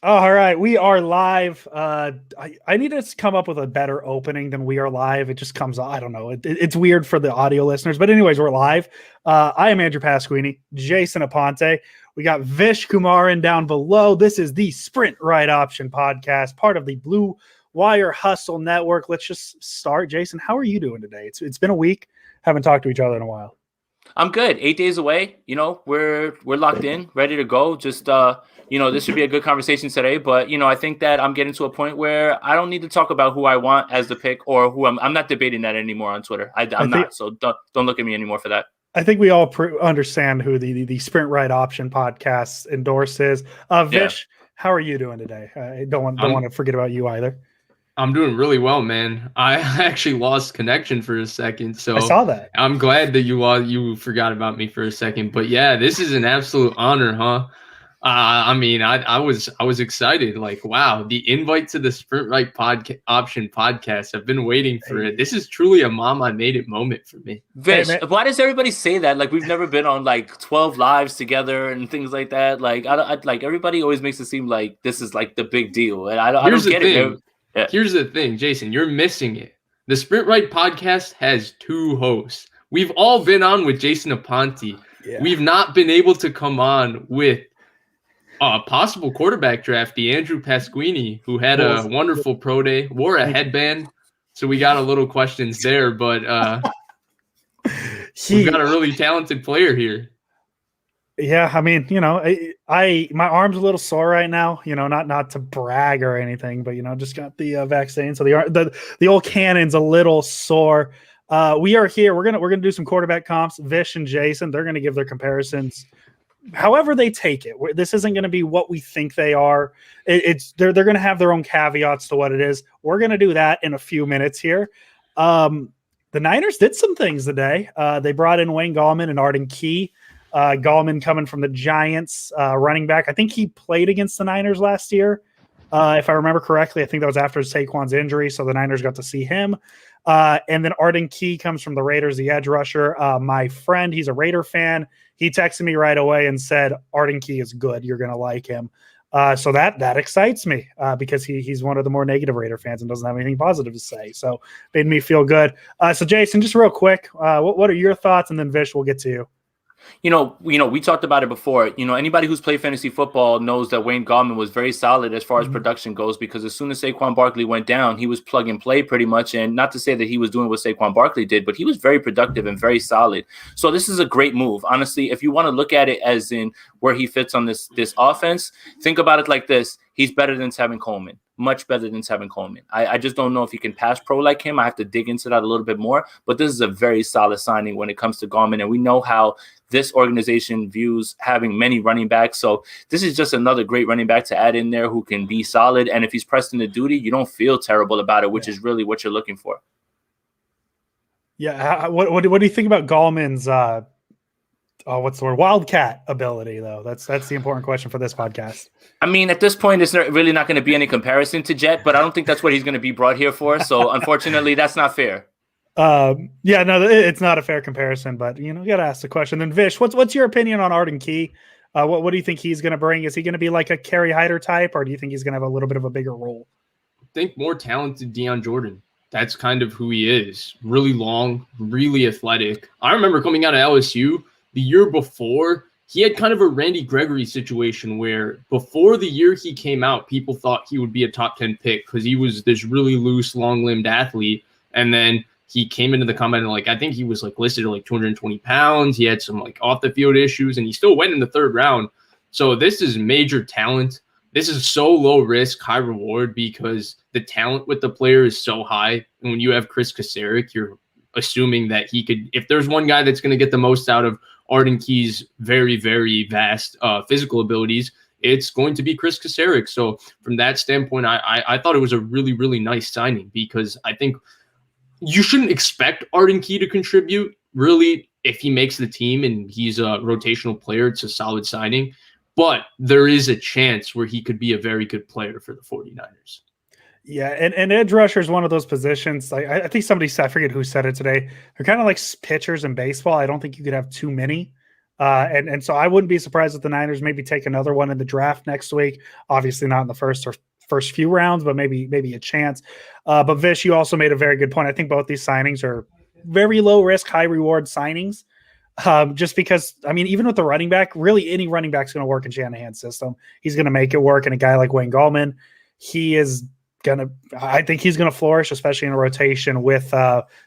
Oh, all right, we are live. I need to come up with a better opening than we are live. It just comes. I don't know. It's weird for the audio listeners, but anyways, we're live. I am Andrew Pasquini, Jason Aponte. We got Vish Kumaran down below. This is the Sprint Right Option podcast, part of the Blue Wire Hustle Network. Let's just start. Jason, how are you doing today? It's been a week. Haven't talked to each other in a while. I'm good. 8 days away. We're locked in, ready to go. Just this should be a good conversation today. But I think that I'm getting to a point where I don't need to talk about who I want as the pick or who I'm not debating that anymore on Twitter. I'm not. So don't look at me anymore for that. I think we all understand who the Sprint Right Option podcast endorses. Vish, how are you doing today? I don't want to forget about you either. I'm doing really well, man. I actually lost connection for a second, so I saw that. I'm glad that you forgot about me for a second. But yeah, this is an absolute honor, huh? I was excited. Like, wow, the invite to the Sprint Right Option podcast. I've been waiting for it. This is truly a mom I made it moment for me. Vish, why does everybody say that? Like, we've never been on like 12 lives together and things like that. Like, I like everybody always makes it seem like this is like the big deal, and I don't get it. Yeah. Here's the thing, Jason, you're missing it. The Sprint Right podcast has two hosts. We've all been on with Jason Aponte. Yeah. We've not been able to come on with a possible quarterback draftee, Andrew Pasquini, who had a wonderful pro day, wore a headband. So we got a little questions there, but we've got a really talented player here. Yeah, I mean, I my arm's a little sore right now. Not to brag or anything, but just got the vaccine, so the old cannon's a little sore. We are here. We're gonna do some quarterback comps. Vish and Jason, they're gonna give their comparisons, however they take it. This isn't gonna be what we think they are. They're gonna have their own caveats to what it is. We're gonna do that in a few minutes here. The Niners did some things today. They brought in Wayne Gallman and Arden Key. Gallman coming from the Giants, running back. I think he played against the Niners last year, if I remember correctly. I think that was after Saquon's injury, so the Niners got to see him. And then Arden Key comes from the Raiders, the edge rusher. My friend, he's a Raider fan. He texted me right away and said, Arden Key is good. You're going to like him. So that excites me because he's one of the more negative Raider fans and doesn't have anything positive to say. So made me feel good. So Jason, just real quick, what are your thoughts? And then Vish, we'll get to you. We talked about it before. Anybody who's played fantasy football knows that Wayne Gallman was very solid as far as production goes, because as soon as Saquon Barkley went down, he was plug and play pretty much. And not to say that he was doing what Saquon Barkley did, but he was very productive and very solid. So this is a great move. Honestly, if you want to look at it as in where he fits on this offense, think about it like this. He's better than Tevin Coleman. Much better than Tevin Coleman. I just don't know if he can pass pro like him. I have to dig into that a little bit more. But this is a very solid signing when it comes to Gallman. And we know how this organization views having many running backs. So this is just another great running back to add in there who can be solid. And if he's pressed into duty, you don't feel terrible about it, which is really what you're looking for. Yeah. What do you think about Gallman's what's the word? Wildcat ability, though? That's the important question for this podcast. I mean, at this point, it's really not going to be any comparison to Jet, but I don't think that's what he's going to be brought here for. So unfortunately, that's not fair. It's not a fair comparison, but you got to ask the question. Then Vish, what's your opinion on Arden Key? What do you think he's going to bring? Is he going to be like a Kerry Hyder type, or do you think he's going to have a little bit of a bigger role? I think more talented Deion Jordan. That's kind of who he is. Really long, really athletic. I remember coming out of LSU the year before, he had kind of a Randy Gregory situation where before the year he came out, people thought he would be a top 10 pick because he was this really loose, long-limbed athlete. And then he came into the combine and I think he was listed at 220 pounds. He had some off the field issues and he still went in the third round. So this is major talent. This is so low risk, high reward because the talent with the player is so high. And when you have Chris Kasarik, you're assuming that he could, if there's one guy that's going to get the most out of Arden Key's very, very vast physical abilities, it's going to be Chris Kasarik. So from that standpoint, I thought it was a really, really nice signing because I think you shouldn't expect Arden Key to contribute really if he makes the team and he's a rotational player. It's a solid signing, but there is a chance where he could be a very good player for the 49ers. Yeah, and edge rusher is one of those positions. I think I forget who said it today. They're kind of like pitchers in baseball. I don't think you could have too many. And so I wouldn't be surprised if the Niners maybe take another one in the draft next week. Obviously not in the first few rounds, but maybe a chance. But Vish, you also made a very good point. I think both these signings are very low risk, high reward signings. Just because, I mean, even with the running back, really any running back's going to work in Shanahan's system. He's going to make it work. And a guy like Wayne Gallman, I think he's going to flourish, especially in a rotation with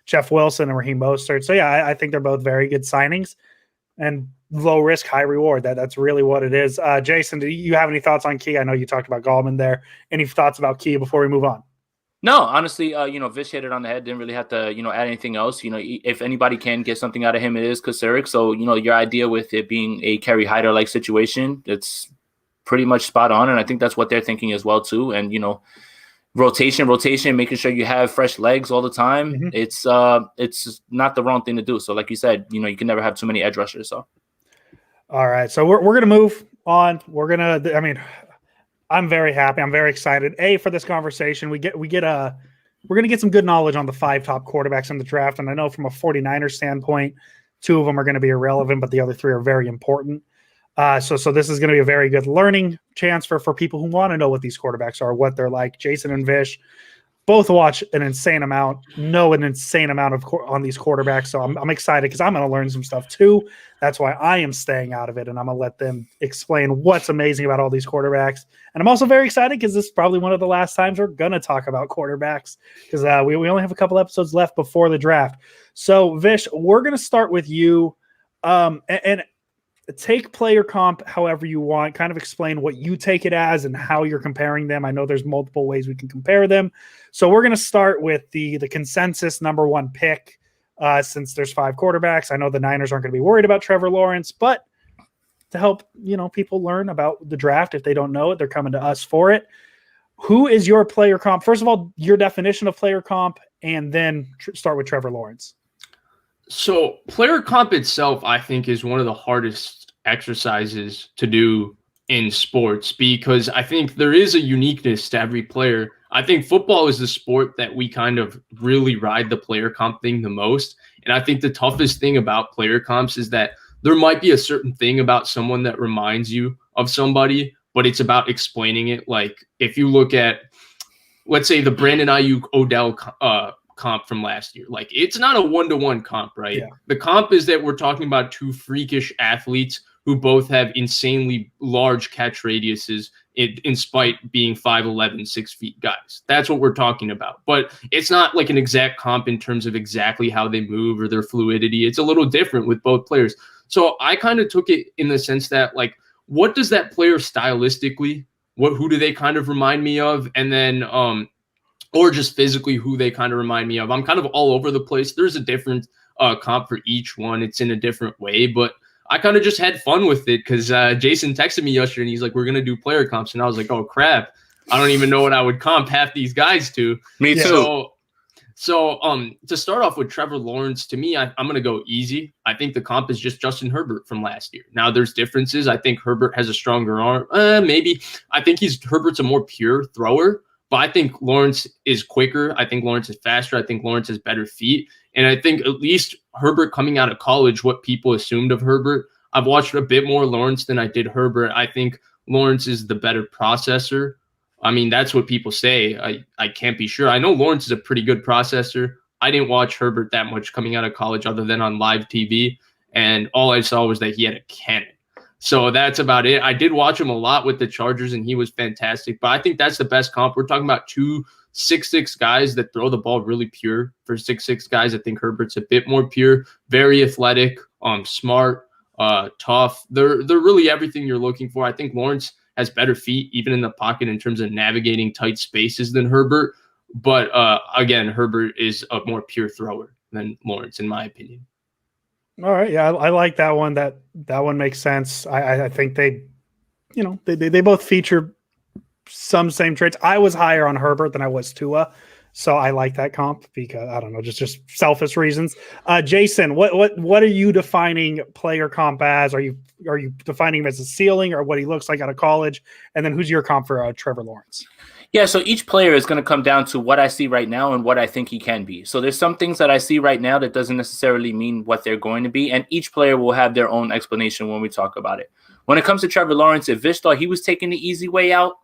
Jeff Wilson and Raheem Mostert. So yeah, I think they're both very good signings and low risk, high reward. That's really what it is. Jason, do you have any thoughts on Key? I know you talked about Gallman there. Any thoughts about Key before we move on? No, honestly, Vish hit it on the head. Didn't really have to, add anything else. If anybody can get something out of him, it is Kasarik. So, your idea with it being a Kerry Hyder-like situation, it's pretty much spot on. And I think that's what they're thinking as well, too. And, rotation, making sure you have fresh legs all the time. Mm-hmm. It's not the wrong thing to do. So, like you said, you can never have too many edge rushers. So, all right. So we're going to move on. I'm very happy. I'm very excited. For this conversation, we're going to get some good knowledge on the 5 top quarterbacks in the draft. And I know from a 49ers standpoint, 2 of them are going to be irrelevant, but the other 3 are very important. So this is going to be a very good learning chance for people who want to know what these quarterbacks are, what they're like. Jason and Vish both watch an insane amount on these quarterbacks. So I'm excited because I'm going to learn some stuff too. That's why I am staying out of it, and I'm going to let them explain what's amazing about all these quarterbacks. And I'm also very excited because this is probably one of the last times we're going to talk about quarterbacks because we only have a couple episodes left before the draft. So Vish, we're going to start with you and take player comp however you want, kind of explain what you take it as and how you're comparing them. I know there's multiple ways we can compare them. So we're going to start with the consensus number 1 pick since there's 5 quarterbacks. I know the Niners aren't going to be worried about Trevor Lawrence, but to help, people learn about the draft, if they don't know it, they're coming to us for it. Who is your player comp? First of all, your definition of player comp, and then start with Trevor Lawrence. So player comp itself, I think, is one of the hardest exercises to do in sports because I think there is a uniqueness to every player. I think football is the sport that we kind of really ride the player comp thing the most. And I think the toughest thing about player comps is that there might be a certain thing about someone that reminds you of somebody, but it's about explaining it. Like if you look at, let's say, the Brandon Ayuk Odell comp from last year, like it's not a 1-to-1 comp, right? Yeah. The comp is that we're talking about 2 freakish athletes who both have insanely large catch radiuses in spite being 5'11", 6 feet guys. That's what we're talking about. But it's not like an exact comp in terms of exactly how they move or their fluidity. It's a little different with both players. So I kind of took it in the sense that, like, what does that player stylistically, who do they kind of remind me of? And then, or just physically who they kind of remind me of. I'm kind of all over the place. There's a different comp for each one. It's in a different way, but I kind of just had fun with it because Jason texted me yesterday and he's like, we're going to do player comps. And I was like, oh, crap. I don't even know what I would comp half these guys to. Me too. So to start off with Trevor Lawrence, to me, I'm going to go easy. I think the comp is just Justin Herbert from last year. Now, there's differences. I think Herbert has a stronger arm. Maybe. I think Herbert's a more pure thrower. But I think Lawrence is quicker. I think Lawrence is faster. I think Lawrence has better feet. And I think at least Herbert coming out of college, what people assumed of Herbert, I've watched a bit more Lawrence than I did Herbert. I think Lawrence is the better processor. I mean, that's what people say. I can't be sure. I know Lawrence is a pretty good processor. I didn't watch Herbert that much coming out of college other than on live TV. And all I saw was that he had a cannon. So that's about it. I did watch him a lot with the Chargers, and he was fantastic. But I think that's the best comp. We're talking about 2 6'6" guys that throw the ball really pure. For 6'6" guys, I think Herbert's a bit more pure, very athletic, smart, tough. They're really everything you're looking for. I think Lawrence has better feet, even in the pocket, in terms of navigating tight spaces than Herbert. But again, Herbert is a more pure thrower than Lawrence, in my opinion. All right. Yeah, I like that one. That one makes sense. I think they both feature some same traits. I was higher on Herbert than I was Tua, so I like that comp because I don't know, just selfish reasons. Jason, what are you defining player comp as? Are you defining him as a ceiling or what he looks like out of college? And then who's your comp for Trevor Lawrence? Yeah, so each player is going to come down to what I see right now and what I think he can be. So there's some things that I see right now that doesn't necessarily mean what they're going to be, and each player will have their own explanation when we talk about it. When it comes to Trevor Lawrence, if Vish thought he was taking the easy way out,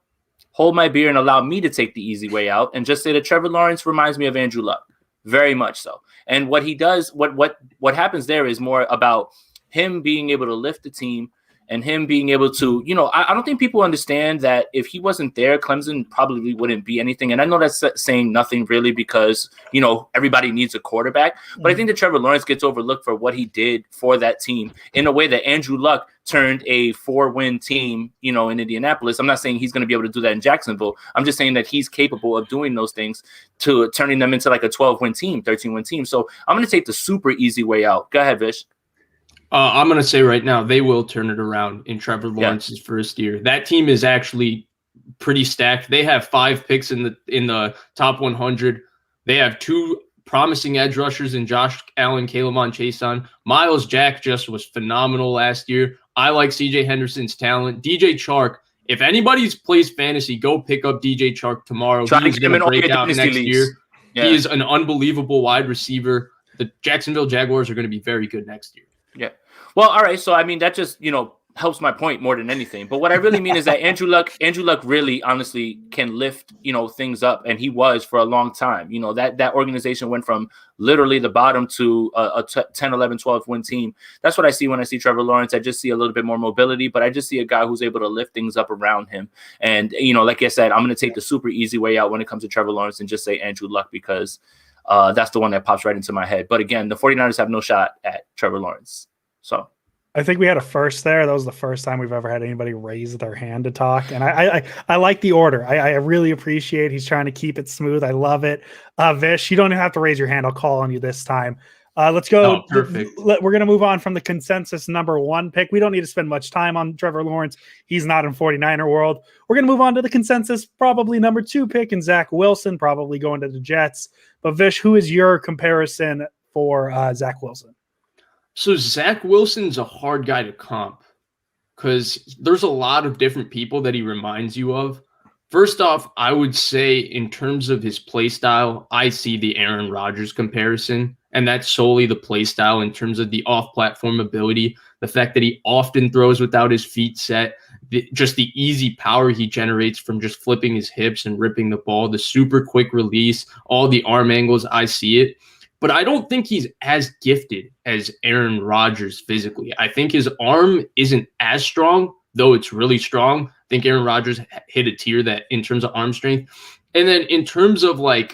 hold my beer and allow me to take the easy way out and just say that Trevor Lawrence reminds me of Andrew Luck, very much so. And what he does, what happens there is more about him being able to lift the team and him being able to, I don't think people understand that if he wasn't there, Clemson probably wouldn't be anything. And I know that's saying nothing really because, everybody needs a quarterback. But I think that Trevor Lawrence gets overlooked for what he did for that team in a way that Andrew Luck turned a 4-win team, in Indianapolis. I'm not saying he's going to be able to do that in Jacksonville. I'm just saying that he's capable of doing those things to turning them into like a 12-win team, 13-win team. So I'm going to take the super easy way out. Go ahead, Vish. I'm going to say right now, they will turn it around in Trevor Lawrence's first year. That team is actually pretty stacked. They have 5 picks in the top 100. They have 2 promising edge rushers in Josh Allen, K'Lavon Chaisson. Miles Jack just was phenomenal last year. I like CJ Henderson's talent. DJ Chark, if anybody plays fantasy, go pick up DJ Chark tomorrow. He's going to break out next year. Yeah. He is an unbelievable wide receiver. The Jacksonville Jaguars are going to be very good next year. Yeah. Well, all right. So, I mean, that just, helps my point more than anything. But what I really mean is that Andrew Luck really honestly can lift, things up. And he was for a long time. That organization went from literally the bottom to a 10, 11, 12 win team. That's what I see when I see Trevor Lawrence. I just see a little bit more mobility, but I just see a guy who's able to lift things up around him. And, like I said, I'm going to take the super easy way out when it comes to Trevor Lawrence and just say Andrew Luck because that's the one that pops right into my head. But again, the 49ers have no shot at Trevor Lawrence. So I think we had a first there. That was the first time we've ever had anybody raise their hand to talk. And I like the order. I really appreciate he's trying to keep it smooth. I love it. Vish, you don't even have to raise your hand. I'll call on you this time. Let's go. Oh, perfect. We're going to move on from the consensus number 1 pick. We don't need to spend much time on Trevor Lawrence. He's not in 49er world. We're going to move on to the consensus, probably number 2 pick, and Zach Wilson, probably going to the Jets. But Vish, who is your comparison for Zach Wilson? So Zach Wilson's a hard guy to comp because there's a lot of different people that he reminds you of. First off, I would say in terms of his play style, I see the Aaron Rodgers comparison, and that's solely the play style in terms of the off-platform ability, the fact that he often throws without his feet set, just the easy power he generates from just flipping his hips and ripping the ball, the super quick release, all the arm angles, I see it. But I don't think he's as gifted as Aaron Rodgers physically. I think his arm isn't as strong, though it's really strong. I think Aaron Rodgers hit a tier that in terms of arm strength. And then in terms of I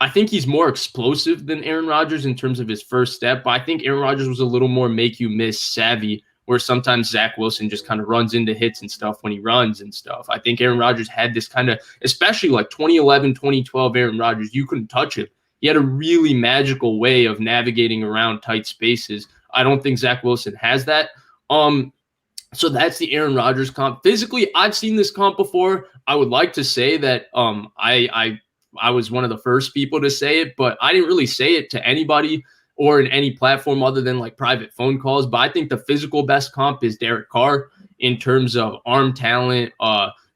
think he's more explosive than Aaron Rodgers in terms of his first step. But I think Aaron Rodgers was a little more make you miss savvy, where sometimes Zach Wilson just kind of runs into hits and stuff when he runs and stuff. I think Aaron Rodgers had this kind of, especially 2011, 2012 Aaron Rodgers, you couldn't touch it. He had a really magical way of navigating around tight spaces. I don't think Zach Wilson has that. So that's the Aaron Rodgers comp. Physically, I've seen this comp before. I would like to say that I was one of the first people to say it, but I didn't really say it to anybody or in any platform other than private phone calls. But I think the physical best comp is Derek Carr in terms of arm talent,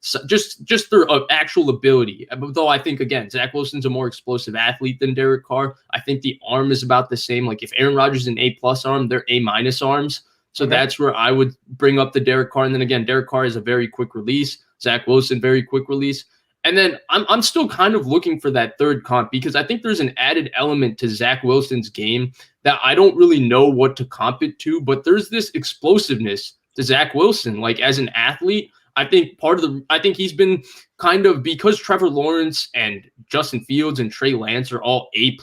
so just their actual ability. Though I think, again, Zach Wilson's a more explosive athlete than Derek Carr. I think the arm is about the same. If Aaron Rodgers is an A+ arm, they're A- arms. So that's where I would bring up the Derek Carr. And then again, Derek Carr is a very quick release. Zach Wilson, very quick release. And then I'm still kind of looking for that third comp because I think there's an added element to Zach Wilson's game that I don't really know what to comp it to, but there's this explosiveness to Zach Wilson. As an athlete, I think he's been kind of, because Trevor Lawrence and Justin Fields and Trey Lance are all A+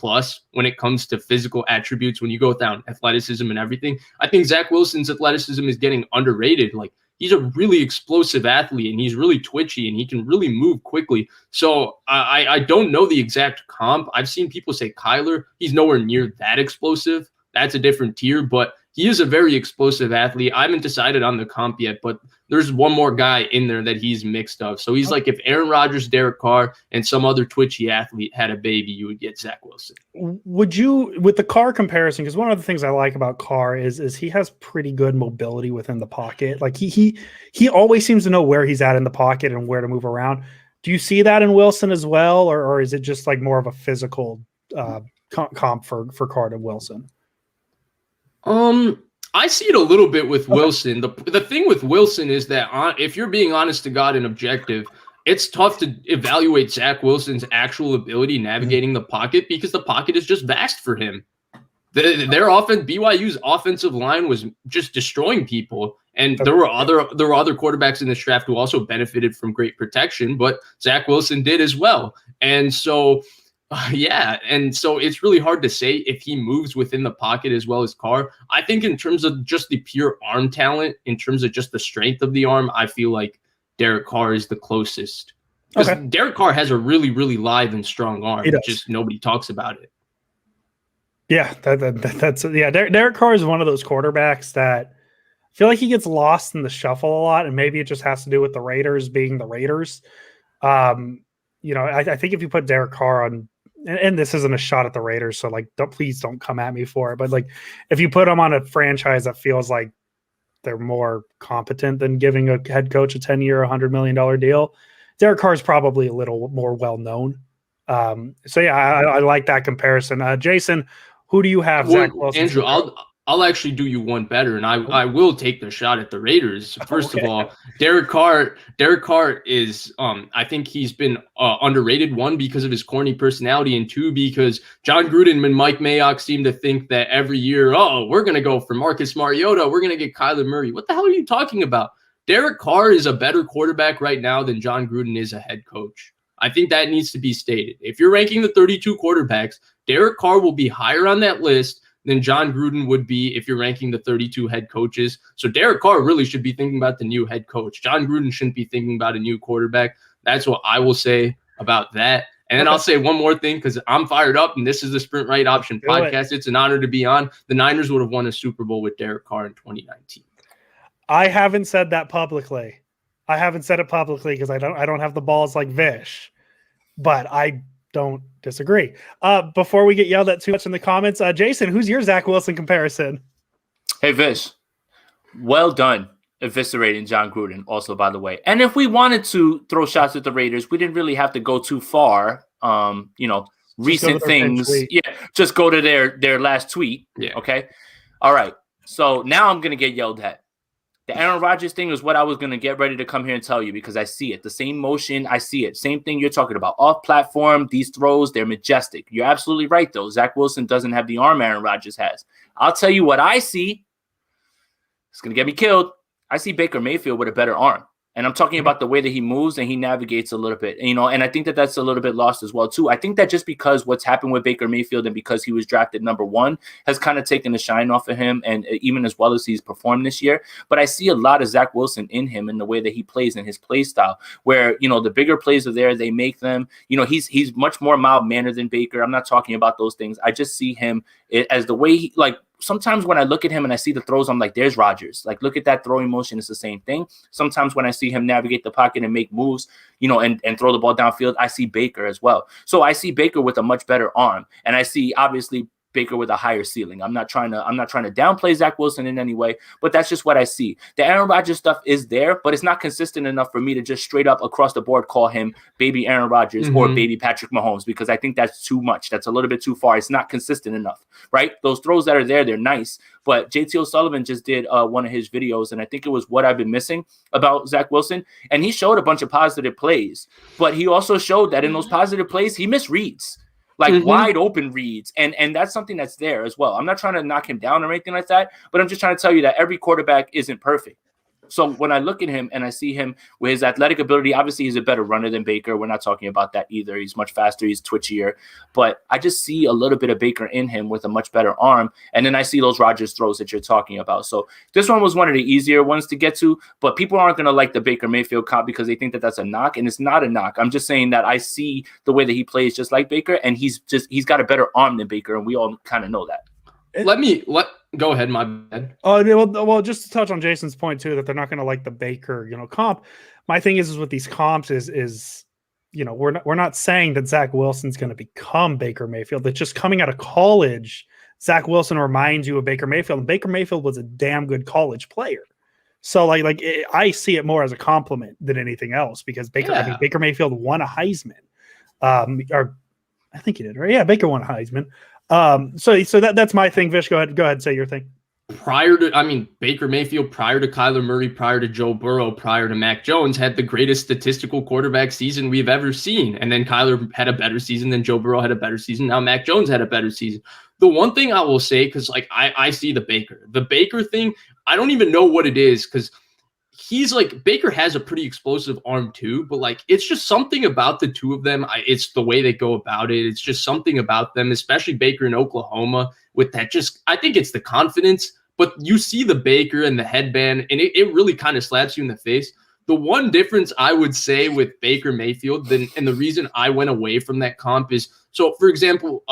when it comes to physical attributes, when you go down athleticism and everything. I think Zach Wilson's athleticism is getting underrated. He's a really explosive athlete and he's really twitchy and he can really move quickly. So I don't know the exact comp. I've seen people say Kyler. He's nowhere near that explosive. That's a different tier, but he is a very explosive athlete. I haven't decided on the comp yet, but there's one more guy in there that he's mixed of. So he's if Aaron Rodgers, Derek Carr, and some other twitchy athlete had a baby, you would get Zach Wilson. Would you, with the Carr comparison, because one of the things I like about Carr is he has pretty good mobility within the pocket. He always seems to know where he's at in the pocket and where to move around. Do you see that in Wilson as well, or is it just like more of a physical comp for Carter Wilson? I see it a little bit with Wilson. The thing with Wilson is that if you're being honest to God and objective, it's tough to evaluate Zach Wilson's actual ability navigating the pocket because the pocket is just vast for him. BYU's offensive line was just destroying people, and there were other quarterbacks in this draft who also benefited from great protection, but Zach Wilson did as well. And so so it's really hard to say if he moves within the pocket as well as Carr. I think in terms of just the pure arm talent, in terms of just the strength of the arm, I feel like Derek Carr is the closest. Because Derek Carr has a really, really live and strong arm. Just nobody talks about it. Yeah, Derek Carr is one of those quarterbacks that I feel like he gets lost in the shuffle a lot, and maybe it just has to do with the Raiders being the Raiders. I think if you put Derek Carr on, and this isn't a shot at the Raiders, so like, please don't come at me for it. But like, if you put him on a franchise that feels like they're more competent than giving a head coach a 10-year, $100 million deal, Derek Carr is probably a little more well known. I like that comparison. Jason, who do you have? Well, Zach Wilson. Andrew, I'll actually do you one better, and I will take the shot at the Raiders. First of all, Derek Carr is I think he's been underrated, one, because of his corny personality, and two, because John Gruden and Mike Mayock seem to think that every year, we're going to go for Marcus Mariota, we're going to get Kyler Murray. What the hell are you talking about? Derek Carr is a better quarterback right now than John Gruden is a head coach. I think that needs to be stated. If you're ranking the 32 quarterbacks, Derek Carr will be higher on that list than John Gruden would be if you're ranking the 32 head coaches. So Derek Carr really should be thinking about the new head coach. John Gruden shouldn't be thinking about a new quarterback. That's what I will say about that. And then I'll say one more thing, because I'm fired up, and this is the Sprint Right Option podcast. It's an honor to be on. The Niners would have won a Super Bowl with Derek Carr in 2019. I haven't said that publicly. I haven't said it publicly because I don't have the balls like Vish, but I don't disagree. Before we get yelled at too much in the comments, Jason, who's your Zach Wilson comparison? Hey, Vish, well done eviscerating John Gruden also, by the way. And if we wanted to throw shots at the Raiders, we didn't really have to go too far. Recent things. Yeah, just go to their last tweet. Yeah. Okay. All right. So now I'm going to get yelled at. The Aaron Rodgers thing is what I was going to get ready to come here and tell you, because I see it. The same motion, I see it. Same thing you're talking about. Off platform, these throws, they're majestic. You're absolutely right, though. Zach Wilson doesn't have the arm Aaron Rodgers has. I'll tell you what I see. It's going to get me killed. I see Baker Mayfield with a better arm. And I'm talking about the way that he moves and he navigates a little bit, and I think that that's a little bit lost as well, too. I think that just because what's happened with Baker Mayfield and because he was drafted number 1 has kind of taken the shine off of him, and even as well as he's performed this year. But I see a lot of Zach Wilson in him in the way that he plays and his play style, where, the bigger plays are there. They make them, he's much more mild-mannered than Baker. I'm not talking about those things. I just see him as the way sometimes when I look at him and I see the throws, I'm like, there's Rodgers. Like, look at that throwing motion. It's the same thing. Sometimes when I see him navigate the pocket and make moves, and throw the ball downfield, I see Baker as well. So I see Baker with a much better arm. And I see, obviously, Baker with a higher ceiling. I'm not trying to downplay Zach Wilson in any way, but that's just what I see. The Aaron Rodgers stuff is there, but it's not consistent enough for me to just straight up across the board call him baby Aaron Rodgers or baby Patrick Mahomes, because I think that's too much. That's a little bit too far. It's not consistent enough, right? Those throws that are there, they're nice, but JT O'Sullivan just did one of his videos, and I think it was What I've Been Missing about Zach Wilson, and he showed a bunch of positive plays, but he also showed that in those positive plays, he misreads. Wide open reads. And that's something that's there as well. I'm not trying to knock him down or anything like that, but I'm just trying to tell you that every quarterback isn't perfect. So when I look at him and I see him with his athletic ability, obviously he's a better runner than Baker. We're not talking about that either. He's much faster. He's twitchier. But I just see a little bit of Baker in him with a much better arm. And then I see those Rodgers throws that you're talking about. So this one was one of the easier ones to get to. But people aren't going to like the Baker Mayfield comp because they think that that's a knock. And it's not a knock. I'm just saying that I see the way that he plays just like Baker. And he's got a better arm than Baker. And we all kind of know that. Go ahead, my bad. Well, just to touch on Jason's point too, that they're not going to like the Baker, comp. My thing is with these comps is we're not saying that Zach Wilson's going to become Baker Mayfield. It's just coming out of college, Zach Wilson reminds you of Baker Mayfield, and Baker Mayfield was a damn good college player. So I see it more as a compliment than anything else because Baker Mayfield won a Heisman, or I think he did, right? Yeah, Baker won a Heisman. So that's my thing. Vish, go ahead, say your thing. Baker Mayfield, prior to Kyler Murray, prior to Joe Burrow, prior to Mac Jones, had the greatest statistical quarterback season we've ever seen. And then Kyler had a better season, then Joe Burrow had a better season. Now Mac Jones had a better season. The one thing I will say, because I see the Baker thing, I don't even know what it is, because Baker has a pretty explosive arm too, but it's just something about the two of them. It's the way they go about it. It's just something about them, especially Baker in Oklahoma with that. I think it's the confidence, but you see the Baker and the headband and it really kind of slaps you in the face. The one difference I would say with Baker Mayfield, and the reason I went away from that comp is, so for example,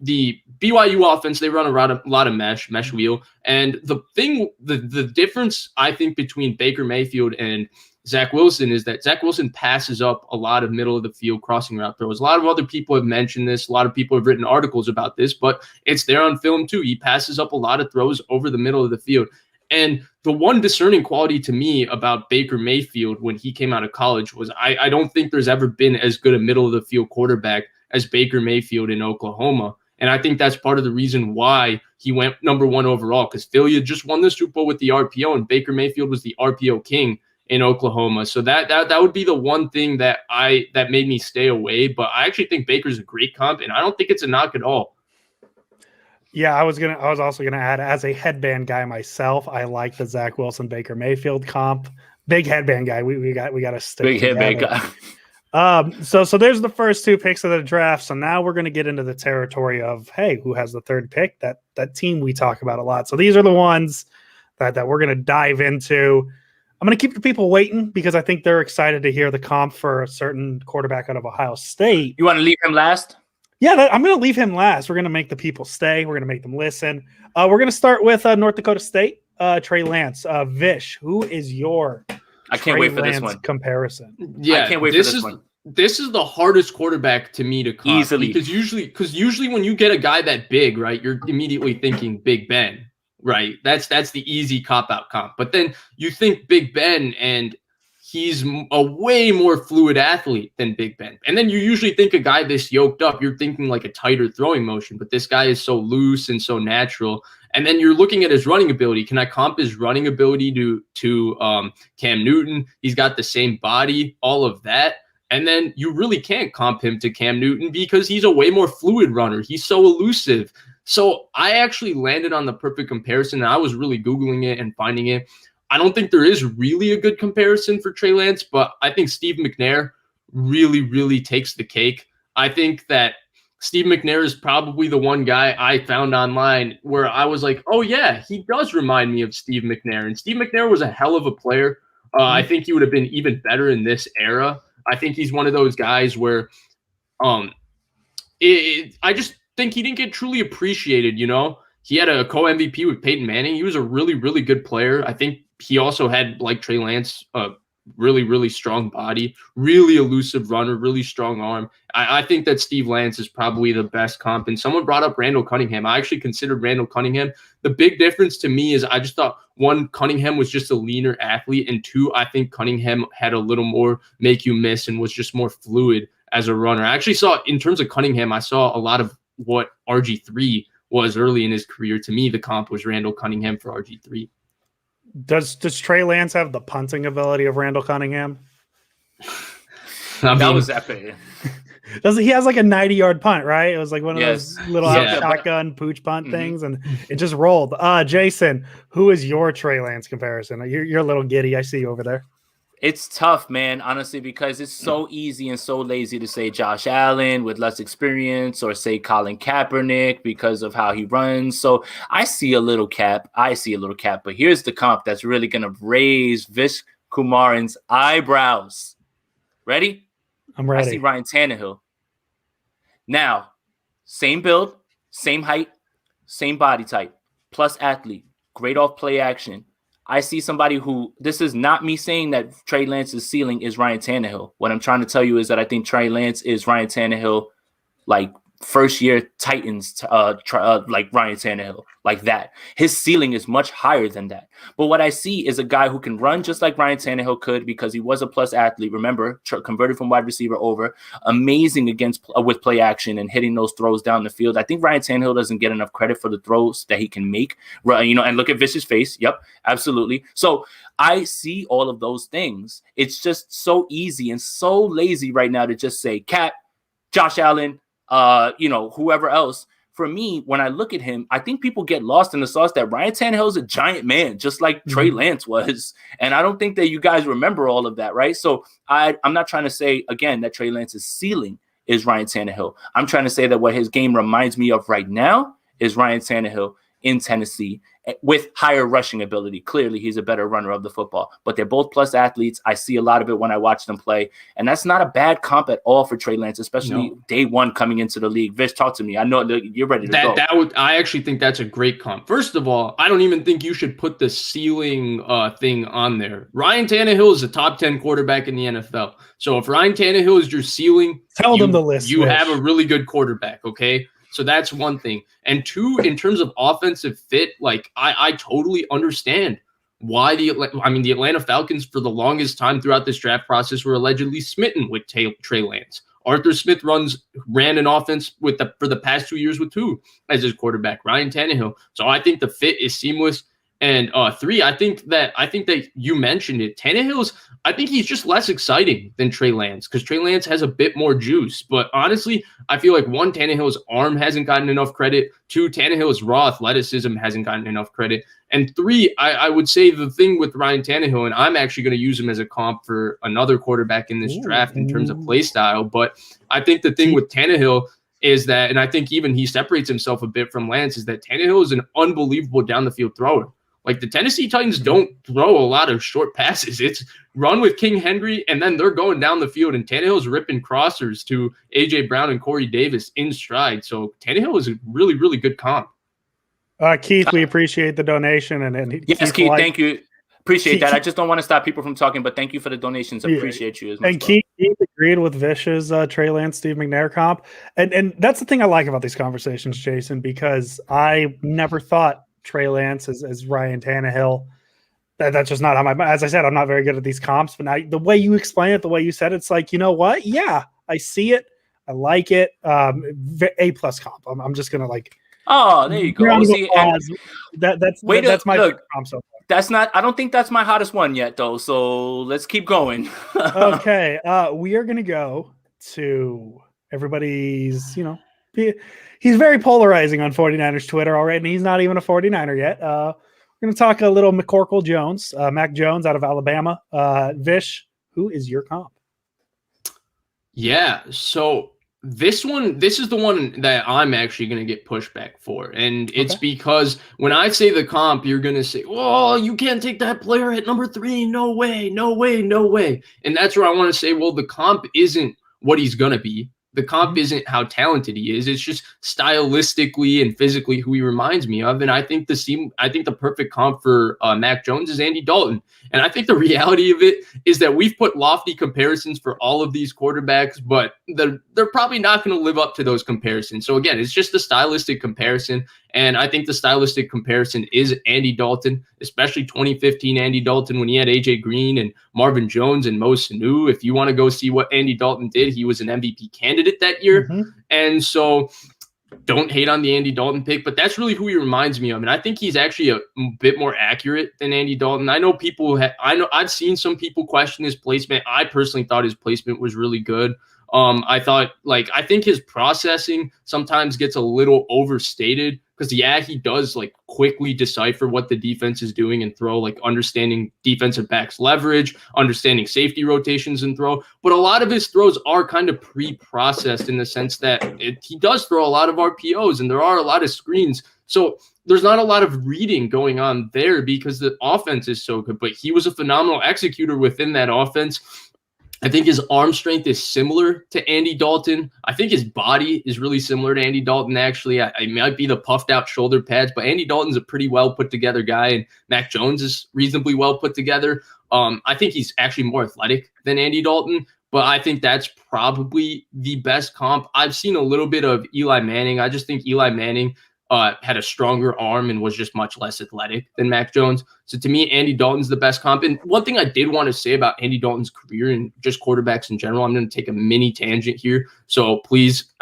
the BYU offense, they run a lot of mesh wheel. And the difference I think between Baker Mayfield and Zach Wilson is that Zach Wilson passes up a lot of middle of the field crossing route throws. A lot of other people have mentioned this. A lot of people have written articles about this, but it's there on film too. He passes up a lot of throws over the middle of the field. And the one discerning quality to me about Baker Mayfield when he came out of college was I don't think there's ever been as good a middle of the field quarterback as Baker Mayfield in Oklahoma. And I think that's part of the reason why he went number one overall, because Philly had just won the Super Bowl with the RPO and Baker Mayfield was the RPO king in Oklahoma. So that would be the one thing that made me stay away. But I actually think Baker's a great comp, and I don't think it's a knock at all. Yeah, I was also gonna add, as a headband guy myself, I like the Zach Wilson Baker Mayfield comp. Big headband guy. We got to stick big together. Headband guy. So there's the first two picks of the draft. So now we're gonna get into the territory of, hey, who has the third pick? That team we talk about a lot. So these are the ones that we're gonna dive into. I'm gonna keep the people waiting because I think they're excited to hear the comp for a certain quarterback out of Ohio State. You want to leave him last? Yeah, I'm going to leave him last. We're going to make the people stay. We're going to make them listen. We're going to start with North Dakota State, Trey Lance. Vish, who is your I can't wait for this one comparison? Yeah, I can't wait for this one. This is the hardest quarterback to me to comp easily, because usually when you get a guy that big, right, you're immediately thinking Big Ben, right? That's the easy cop-out comp. But then you think Big Ben and he's a way more fluid athlete than Big Ben. And then you usually think a guy this yoked up, you're thinking like a tighter throwing motion, but this guy is so loose and so natural. And then you're looking at his running ability. Can I comp his running ability to Cam Newton? He's got the same body, all of that. And then you really can't comp him to Cam Newton because he's a way more fluid runner. He's so elusive. So I actually landed on the perfect comparison. And I was really Googling it and finding it. I don't think there is really a good comparison for Trey Lance, but I think Steve McNair really, really takes the cake. I think that Steve McNair is probably the one guy I found online where I was like, oh, yeah, he does remind me of Steve McNair. And Steve McNair was a hell of a player. I think he would have been even better in this era. I think he's one of those guys where I just think he didn't get truly appreciated, you know? He had a co-MVP with Peyton Manning. He was a really, really good player. I think he also had, like Trey Lance, a really, really strong body, really elusive runner, really strong arm. I think that Steve Lance is probably the best comp. And someone brought up Randall Cunningham. I actually considered Randall Cunningham. The big difference to me is I just thought, one, Cunningham was just a leaner athlete. And two, I think Cunningham had a little more make you miss and was just more fluid as a runner. I actually saw, in terms of Cunningham, I saw a lot of what RG3 was early in his career. To me, the comp was Randall Cunningham for RG3. Does Trey Lance have the punting ability of Randall Cunningham? That was epic. He has like a 90-yard punt, right? It was like one of those little shotgun pooch punt things, and it just rolled. Jason, who is your Trey Lance comparison? You're a little giddy. I see you over there. It's tough, man, honestly, because it's so easy and so lazy to say Josh Allen with less experience or say Colin Kaepernick because of how he runs. So I see a little cap. But here's the comp that's really going to raise Vish Kumaran's eyebrows. Ready? I'm ready. I see Ryan Tannehill. Now, same build, same height, same body type, plus athlete, great off play action. I see somebody who, this is not me saying that Trey Lance's ceiling is Ryan Tannehill. What I'm trying to tell you is that I think Trey Lance is Ryan Tannehill like first year Titans like Ryan Tannehill, like that. His ceiling is much higher than that. But what I see is a guy who can run just like Ryan Tannehill could, because he was a plus athlete. Remember, converted from wide receiver over, amazing against with play action and hitting those throws down the field. I think Ryan Tannehill doesn't get enough credit for the throws that he can make. You know, and look at Vish's face. Yep, absolutely. So I see all of those things. It's just so easy and so lazy right now to just say Cat, Josh Allen, you know, whoever else. For me, when I look at him, I think people get lost in the sauce that Ryan Tannehill is a giant man, just like Trey Lance was. And I don't think that you guys remember all of that, right? So I'm not trying to say, again, that Trey Lance's ceiling is Ryan Tannehill. I'm trying to say that what his game reminds me of right now is Ryan Tannehill in Tennessee with higher rushing ability. Clearly, he's a better runner of the football, but they're both plus athletes. I see a lot of it when I watch them play, and that's not a bad comp at all for Trey Lance, especially day one coming into the league. Vish, talk to me. I know you're ready to go. I actually think that's a great comp. First of all, I don't even think you should put the ceiling thing on there. Ryan Tannehill is a top 10 quarterback in the NFL. So if Ryan Tannehill is your ceiling, tell them the list. You have a really good quarterback, okay? So that's one thing. And two, in terms of offensive fit, like I totally understand why the Atlanta Falcons for the longest time throughout this draft process were allegedly smitten with Trey Lance. Arthur Smith ran an offense for the past 2 years with who as his quarterback? Ryan Tannehill. So I think the fit is seamless. And three, I think that you mentioned it. Tannehill's, I think he's just less exciting than Trey Lance because Trey Lance has a bit more juice. But honestly, I feel like one, Tannehill's arm hasn't gotten enough credit. Two, Tannehill's raw athleticism hasn't gotten enough credit. And three, I would say the thing with Ryan Tannehill, and I'm actually going to use him as a comp for another quarterback in this draft in terms of play style. But I think the thing with Tannehill is that, and I think even he separates himself a bit from Lance, is that Tannehill is an unbelievable down the field thrower. Like the Tennessee Titans don't throw a lot of short passes. It's run with King Henry, and then they're going down the field, and Tannehill's ripping crossers to A.J. Brown and Corey Davis in stride. So Tannehill is a really, really good comp. Keith, we appreciate the donation. And yes, Keith, thank you. Appreciate that. I just don't want to stop people from talking, but thank you for the donations. I appreciate you as much. And Keith agreed with Vish's Trey Lance, Steve McNair comp. And that's the thing I like about these conversations, Jason, because I never thought Trey Lance as Ryan Tannehill. That's just not how as I said, I'm not very good at these comps, but now the way you explain it, the way you said it's like, you know what? Yeah, I see it. I like it. A+ comp. I'm just going to like, oh, there you go. See, that's my favorite comp so far. That's not, I don't think that's my hottest one yet though. So let's keep going. Okay. We are going to go to everybody's, you know, he's very polarizing on 49ers Twitter already, and he's not even a 49er yet. We're going to talk a little McCorkle Jones, Mac Jones out of Alabama. Vish, who is your comp? Yeah, so this is the one that I'm actually going to get pushback for, and it's because when I say the comp, you're going to say, "Oh, you can't take that player at number 3. No way, no way, no way." And that's where I want to say, well, the comp isn't what he's going to be. The comp isn't how talented he is. It's just stylistically and physically who he reminds me of. And I think the perfect comp for Mac Jones is Andy Dalton. And I think the reality of it is that we've put lofty comparisons for all of these quarterbacks, but they're probably not going to live up to those comparisons. So again, it's just a stylistic comparison. And I think the stylistic comparison is Andy Dalton, especially 2015 Andy Dalton when he had AJ Green and Marvin Jones and Mo Sanu. If you want to go see what Andy Dalton did, he was an MVP candidate that year. And so don't hate on the Andy Dalton pick, but that's really who he reminds me of. And I think he's actually a bit more accurate than Andy Dalton. I know I've seen some people question his placement. I personally thought his placement was really good. I think his processing sometimes gets a little overstated because, he does like quickly decipher what the defense is doing and throw, like understanding defensive backs leverage, understanding safety rotations and throw. But a lot of his throws are kind of pre-processed in the sense that he does throw a lot of RPOs and there are a lot of screens. So there's not a lot of reading going on there because the offense is so good, but he was a phenomenal executor within that offense. I think his arm strength is similar to Andy Dalton. I think his body is really similar to Andy Dalton, actually. It might be the puffed out shoulder pads, but Andy Dalton's a pretty well put together guy, and Mac Jones is reasonably well put together. I think he's actually more athletic than Andy Dalton, but I think that's probably the best comp. I've seen a little bit of Eli Manning. I just think Eli Manning had a stronger arm and was just much less athletic than Mac Jones. So to me, Andy Dalton's the best comp. And one thing I did want to say about Andy Dalton's career and just quarterbacks in general, I'm going to take a mini tangent here. So please,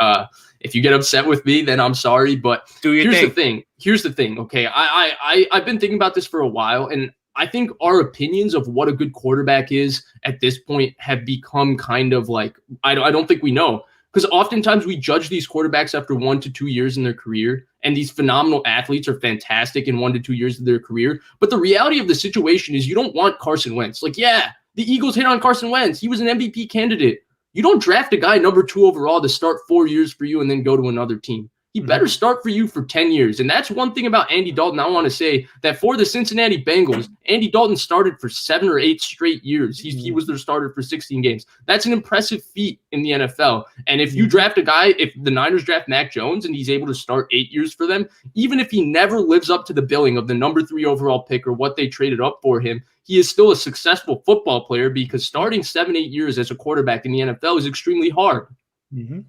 if you get upset with me, then I'm sorry. But here's the thing. Okay, I've been thinking about this for a while, and I think our opinions of what a good quarterback is at this point have become kind of like, I don't think we know. Because oftentimes we judge these quarterbacks after 1 to 2 years in their career, and these phenomenal athletes are fantastic in 1 to 2 years of their career. But the reality of the situation is you don't want Carson Wentz. Like, yeah, the Eagles hit on Carson Wentz. He was an MVP candidate. You don't draft a guy number 2 overall to start 4 years for you and then go to another team. He better start for you for 10 years. And that's one thing about Andy Dalton. I want to say that for the Cincinnati Bengals, Andy Dalton started for 7 or 8 straight years. He was their starter for 16 games. That's an impressive feat in the NFL. And if you draft a guy, if the Niners draft Mac Jones and he's able to start 8 years for them, even if he never lives up to the billing of the number 3 overall pick or what they traded up for him, he is still a successful football player because starting 7, 8 years as a quarterback in the NFL is extremely hard. Mm-hmm.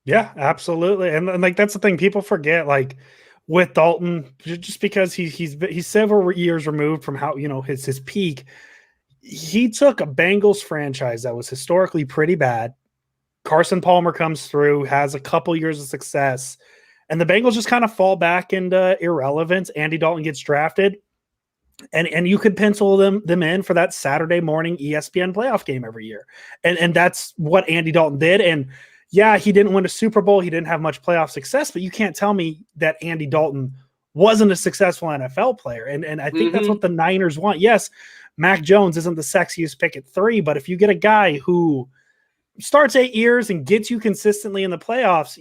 Yeah, absolutely. And like, that's the thing people forget, like with Dalton, just because he's several years removed from how, his peak, he took a Bengals franchise that was historically pretty bad. Carson Palmer comes through, has a couple years of success, and the Bengals just kind of fall back into irrelevance. Andy Dalton gets drafted, and you could pencil them in for that Saturday morning ESPN playoff game every year. And that's what Andy Dalton did. And yeah, he didn't win a Super Bowl. He didn't have much playoff success, but you can't tell me that Andy Dalton wasn't a successful NFL player. And I think that's what the Niners want. Yes, Mac Jones isn't the sexiest pick at 3, but if you get a guy who starts 8 years and gets you consistently in the playoffs,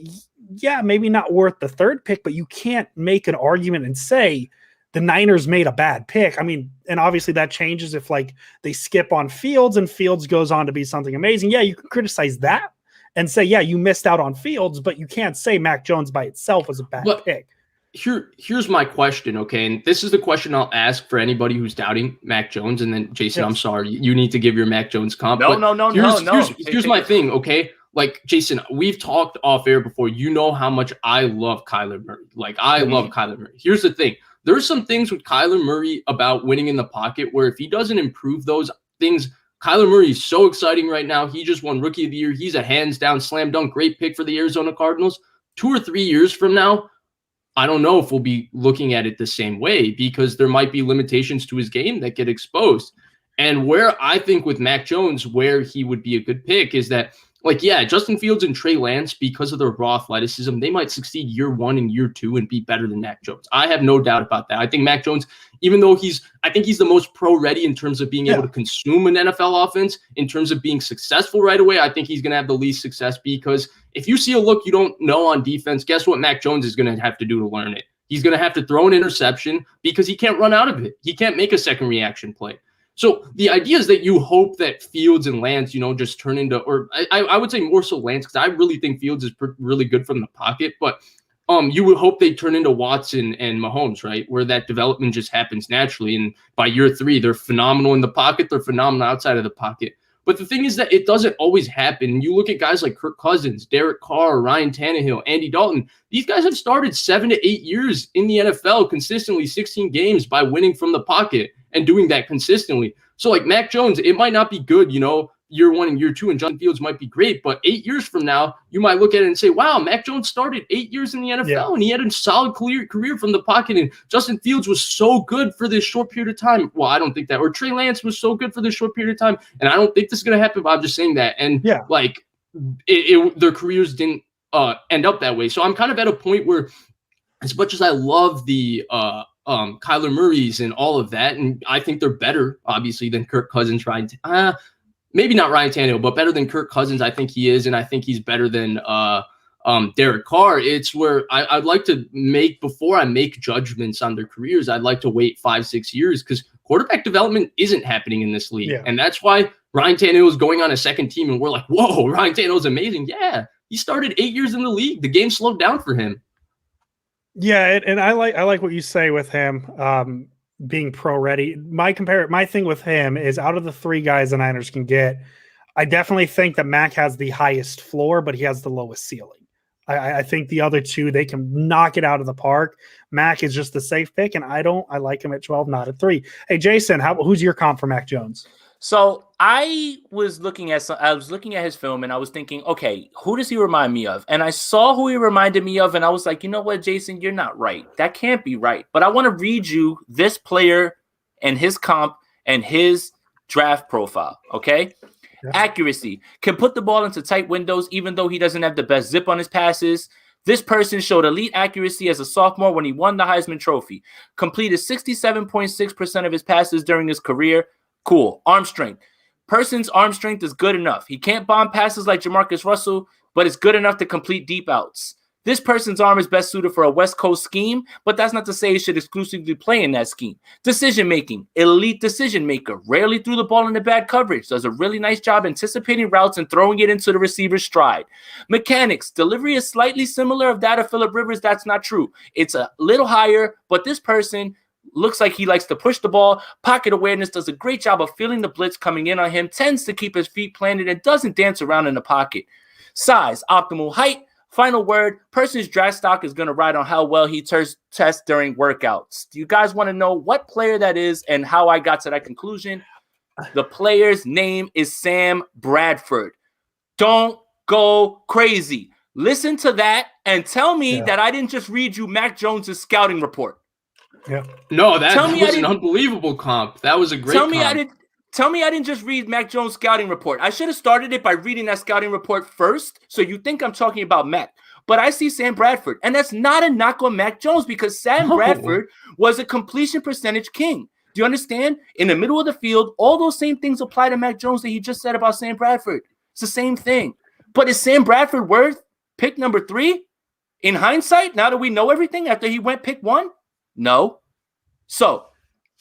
yeah, maybe not worth the 3rd pick, but you can't make an argument and say the Niners made a bad pick. I mean, and obviously that changes if like they skip on Fields and Fields goes on to be something amazing. Yeah, you can criticize that and say, yeah, you missed out on Fields, but you can't say Mac Jones by itself was a bad pick. Here's my question, okay? And this is the question I'll ask for anybody who's doubting Mac Jones. And then, Jason, I'm sorry, you need to give your Mac Jones comp. No. Here's my thing, okay? Like, Jason, we've talked off air before. You know how much I love Kyler Murray. Like, I love Kyler Murray. Here's the thing. There's some things with Kyler Murray about winning in the pocket where if he doesn't improve those things, Kyler Murray is so exciting right now. He just won Rookie of the Year. He's a hands-down slam dunk great pick for the Arizona Cardinals. 2 or 3 years from now, I don't know if we'll be looking at it the same way because there might be limitations to his game that get exposed. And where I think with Mac Jones, where he would be a good pick is that, like, yeah, Justin Fields and Trey Lance, because of their raw athleticism, they might succeed year 1 and year 2 and be better than Mac Jones. I have no doubt about that. I think Mac Jones, even though I think he's the most pro-ready in terms of being able to consume an NFL offense, in terms of being successful right away, I think he's going to have the least success because if you see a look you don't know on defense, guess what Mac Jones is going to have to do to learn it? He's going to have to throw an interception because he can't run out of it. He can't make a second reaction play. So the idea is that you hope that Fields and Lance, just turn into, or I would say more so Lance, because I really think Fields is really good from the pocket, but you would hope they turn into Watson and Mahomes, right? Where that development just happens naturally. And by year 3, they're phenomenal in the pocket. They're phenomenal outside of the pocket. But the thing is that it doesn't always happen. You look at guys like Kirk Cousins, Derek Carr, Ryan Tannehill, Andy Dalton. These guys have started 7 to 8 years in the NFL consistently, 16 games by winning from the pocket and doing that consistently. So like Mac Jones, it might not be good, year 1 and year 2, and Justin Fields might be great, but 8 years from now, you might look at it and say, wow, Mac Jones started 8 years in the NFL and he had a solid career from the pocket, and Justin Fields was so good for this short period of time. Well, I don't think that, or Trey Lance was so good for this short period of time, and I don't think this is going to happen, but I'm just saying that. And their careers didn't end up that way. So I'm kind of at a point where, as much as I love the Kyler Murray's and all of that, and I think they're better, obviously, than Kirk Cousins, maybe not Ryan Tannehill, but better than Kirk Cousins, I think he is, and I think he's better than Derek Carr. It's where I'd like to before I make judgments on their careers, I'd like to wait 5-6 years because quarterback development isn't happening in this league. And that's why Ryan Tannehill is going on a second team, and we're like, whoa, Ryan Tannehill is amazing. Yeah, he started 8 years in the league. The game slowed down for him. Yeah, and I like what you say with him being pro ready. My thing with him is out of the 3 guys the Niners can get, I definitely think that Mac has the highest floor, but he has the lowest ceiling. I think the other two, they can knock it out of the park. Mac is just the safe pick, and I like him at 12, not at 3. Hey, Jason, who's your comp for Mac Jones? So I was looking at his film and I was thinking, okay, who does he remind me of? And I saw who he reminded me of, and I was like, you know what, Jason, you're not right. That can't be right. But I want to read you this player and his comp and his draft profile. Okay. Yeah. Accuracy, can put the ball into tight windows, even though he doesn't have the best zip on his passes. This person showed elite accuracy as a sophomore when he won the Heisman Trophy. Completed 67.6% of his passes during his career. Cool. Arm strength. Person's arm strength is good enough. He can't bomb passes like Jamarcus Russell, but it's good enough to complete deep outs. This person's arm is best suited for a West Coast scheme, but that's not to say he should exclusively play in that scheme. Decision-making. Elite decision-maker. Rarely threw the ball into bad coverage. Does a really nice job anticipating routes and throwing it into the receiver's stride. Mechanics. Delivery is slightly similar of that of Phillip Rivers. That's not true. It's a little higher, but this person looks like he likes to push the ball. Pocket awareness, does a great job of feeling the blitz coming in on him, tends to keep his feet planted, and doesn't dance around in the pocket. Size. Optimal height. Final word, person's draft stock is going to ride on how well he tests during workouts. Do you guys want to know what player that is and how I got to that conclusion? The player's name is Sam Bradford. Don't go crazy. Listen to that and tell me that I didn't just read you Mac Jones' scouting report. Yeah. No, that was an unbelievable comp. That was a great comp. Tell me I didn't just read Mac Jones' scouting report. I should have started it by reading that scouting report first, so you think I'm talking about Mac. But I see Sam Bradford, and that's not a knock on Mac Jones because Sam Bradford was a completion percentage king. Do you understand? In the middle of the field, all those same things apply to Mac Jones that he just said about Sam Bradford. It's the same thing. But is Sam Bradford worth pick number 3? In hindsight, now that we know everything after he went pick 1? No. So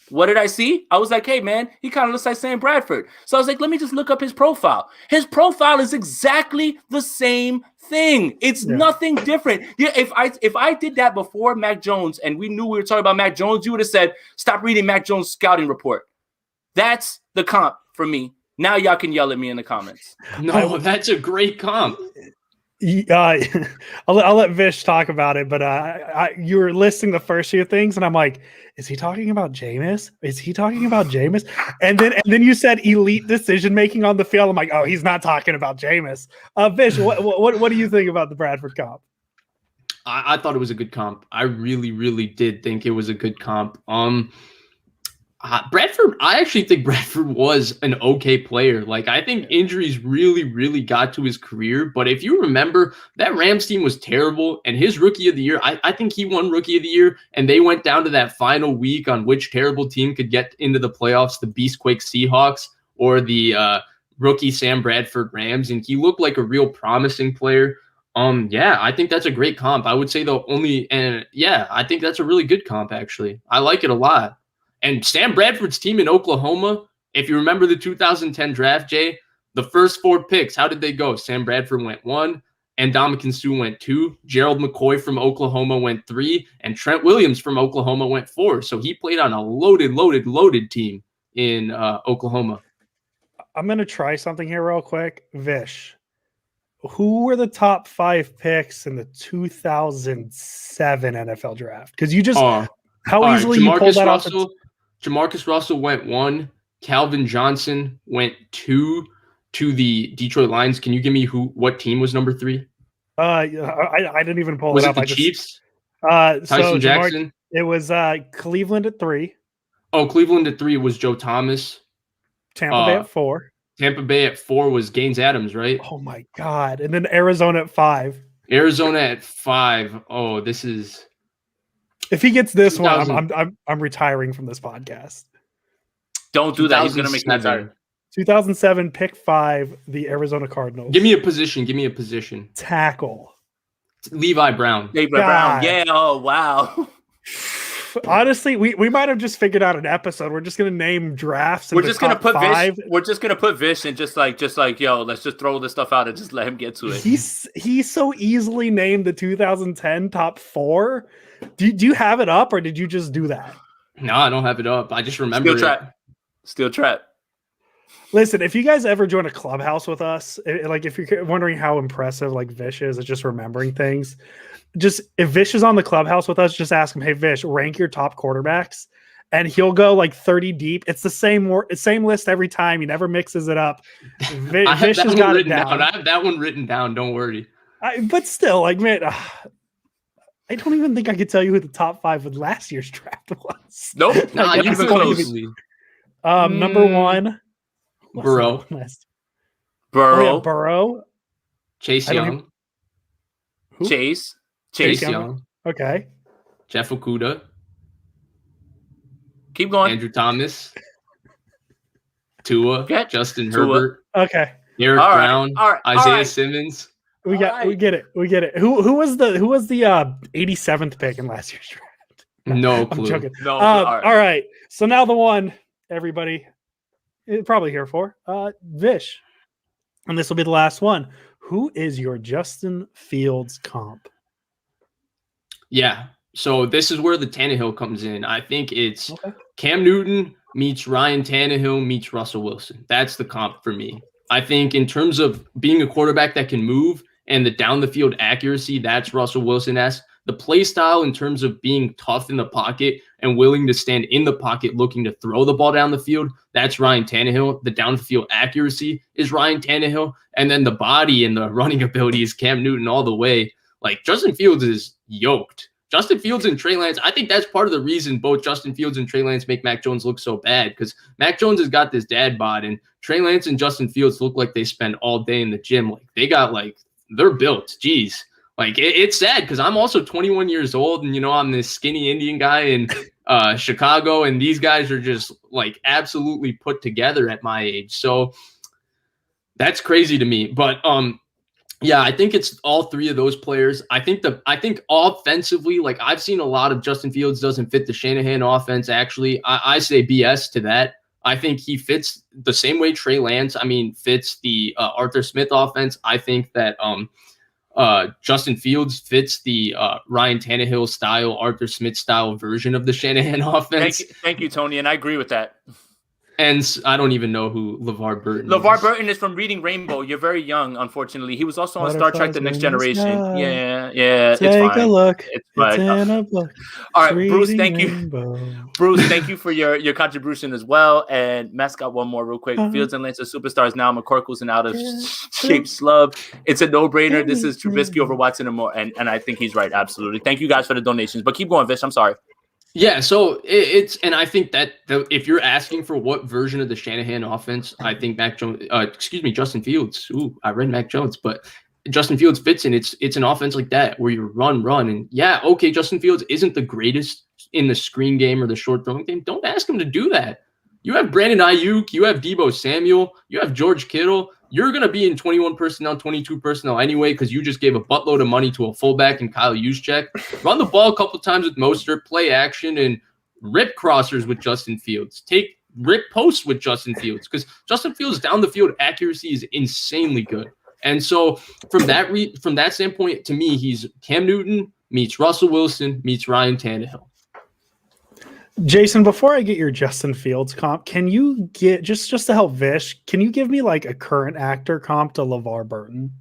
what did I see? I was like, hey, man, he kind of looks like Sam Bradford. So I was like, let me just look up his profile. His profile is exactly the same thing. It's nothing different. Yeah, if I did that before Mac Jones and we knew we were talking about Mac Jones, you would have said, stop reading Mac Jones' scouting report. That's the comp for me. Now y'all can yell at me in the comments. No, that's a great comp. I'll let Vish talk about it, but you were listing the first few things, and I'm like, is he talking about Jameis? Is he talking about Jameis? And then you said elite decision making on the field. I'm like, oh, he's not talking about Jameis. Vish, what do you think about the Bradford comp? I thought it was a good comp. I really, really did think it was a good comp. Bradford, I actually think Bradford was an okay player. Like, I think injuries really, really got to his career. But if you remember, that Rams team was terrible. And his rookie of the year, I think he won rookie of the year. And they went down to that final week on which terrible team could get into the playoffs, the Beastquake Seahawks or the rookie Sam Bradford Rams. And he looked like a real promising player. I think that's a great comp. I would say I think that's a really good comp, actually. I like it a lot. And Sam Bradford's team in Oklahoma, if you remember the 2010 draft, Jay, the first 4 picks, how did they go? Sam Bradford went 1, and Ndamukong Suh went 2, Gerald McCoy from Oklahoma went 3, and Trent Williams from Oklahoma went 4. So he played on a loaded team in Oklahoma. I'm going to try something here real quick. Vish, who were the top 5 picks in the 2007 NFL draft? Because you just how easily you pulled that off. Jamarcus Russell went 1. Calvin Johnson went 2 to the Detroit Lions. Can you give me what team was number 3? I didn't even pull it up. Was it the Chiefs? Tyson Jackson? It was Cleveland at 3. Oh, Cleveland at 3 was Joe Thomas. Tampa Bay at 4. Tampa Bay at 4 was Gaines Adams, right? Oh, my God. And then Arizona at 5. Arizona at 5. Oh, this is... If he gets this one, I'm retiring from this podcast. Don't do that. He's going to make me tired. 2007, pick 5, the Arizona Cardinals. Give me a position. Tackle. Levi Brown. Yeah. Oh, wow. Honestly, we might have just figured out an episode. We're just going to name drafts. We're just going to put 5. We're just going to put Vish and just like, yo, let's just throw this stuff out and just let him get to it. He's so easily named the 2010 top 4. Do you have it up, or did you just do that? No, I don't have it up. I just remember Steel trap. Listen, if you guys ever join a clubhouse with us, like if you're wondering how impressive like Vish is at just remembering things, just if Vish is on the clubhouse with us, just ask him, "Hey Vish, rank your top quarterbacks," and he'll go like 30 deep. It's the same list every time. He never mixes it up. Vish has got it down. I have that one written down. Don't worry. But still, like man, I don't even think I could tell you who the top 5 of last year's draft was. Nope, not even closely. Number 1. Burrow. Burrow. Oh, yeah, Burrow. Chase Young. Who? Chase Young. Okay. Jeff Okuda. Keep going. Andrew Thomas. Tua. Okay. Justin Tua. Herbert. Okay. Eric Brown. Isaiah right. Simmons. We get it. Who was the 87th pick in last year's draft? No clue. I'm joking. No. All right. So now the one everybody is probably here for, Vish. And this will be the last one. Who is your Justin Fields comp? Yeah. So this is where the Tannehill comes in. I think it's Cam Newton meets Ryan Tannehill meets Russell Wilson. That's the comp for me. I think in terms of being a quarterback that can move and the down the field accuracy, that's Russell Wilson-esque. The play style in terms of being tough in the pocket and willing to stand in the pocket looking to throw the ball down the field, that's Ryan Tannehill. The down the field accuracy is Ryan Tannehill. And then the body and the running ability is Cam Newton all the way. Like Justin Fields is yoked. Justin Fields and Trey Lance, I think that's part of the reason both Justin Fields and Trey Lance make Mac Jones look so bad, because Mac Jones has got this dad bod, and Trey Lance and Justin Fields look like they spend all day in the gym. Like they got they're built. Jeez. Like it's sad because I'm also 21 years old, and I'm this skinny Indian guy in Chicago, and these guys are just like absolutely put together at my age. So that's crazy to me. But yeah, I think it's all three of those players. I think offensively, like I've seen a lot of Justin Fields doesn't fit the Shanahan offense. Actually, I say BS to that. I think he fits the same way Trey Lance, fits the Arthur Smith offense. I think that Justin Fields fits the Ryan Tannehill style, Arthur Smith style version of the Shanahan offense. Thank you, Tony, and I agree with that. And I don't even know who LeVar Burton is. LeVar Burton is from Reading Rainbow. You're very young, unfortunately. He was also on Star Trek The Next Generation. Yeah, it's fine. Take a look. It's fine. in a book. All right, Bruce, thank you. Rainbow. Bruce, thank you for your contribution as well. And Matt's got one more real quick. Fields and Lance are superstars now. McCorkle's an out-of-shape slub. It's a no-brainer. This is Trubisky over Watson and more. And I think he's right, absolutely. Thank you guys for the donations. But keep going, Vish. I'm sorry. Yeah, so and I think that if you're asking for what version of the Shanahan offense, I think Justin Fields. Ooh, I read Mac Jones, but Justin Fields fits in. It's an offense like that where you run, and yeah, okay, Justin Fields isn't the greatest in the screen game or the short throwing game. Don't ask him to do that. You have Brandon Ayuk, you have Deebo Samuel, you have George Kittle. You're going to be in 21 personnel, 22 personnel anyway because you just gave a buttload of money to a fullback and Kyle Juszczyk. Run the ball a couple times with Mostert, play action, and rip crossers with Justin Fields. Take rip posts with Justin Fields because Justin Fields' down the field accuracy is insanely good. And so from that standpoint, to me, he's Cam Newton meets Russell Wilson meets Ryan Tannehill. Jason, before I get your Justin Fields comp, can you get just to help Vish? Can you give me like a current actor comp to LeVar Burton?